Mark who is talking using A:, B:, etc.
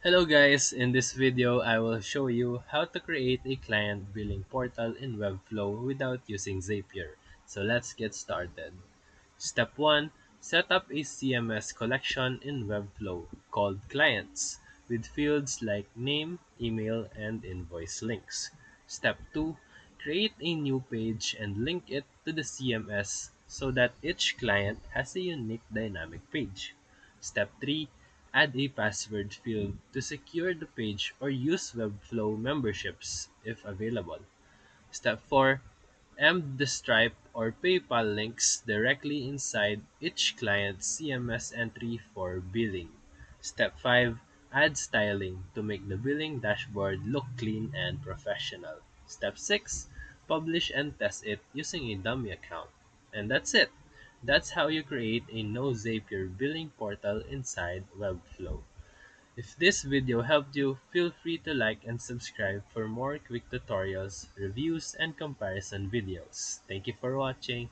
A: Hello guys, in this video I will show you how to create a client billing portal in Webflow without using Zapier. So let's get started. Step 1. Set up a CMS collection in Webflow called Clients with fields like name, email, and invoice links. Step 2. Create a new page and link it to the CMS so that each client has a unique dynamic page. Step 3. Add a password field to secure the page or use Webflow memberships if available. Step 4. Embed the Stripe or PayPal links directly inside each client's CMS entry for billing. Step 5. Add styling to make the billing dashboard look clean and professional. Step 6. Publish and test it using a dummy account. And that's it. That's how you create a no Zapier billing portal inside Webflow. If this video helped you, feel free to like and subscribe for more quick tutorials, reviews, and comparison videos. Thank you for watching.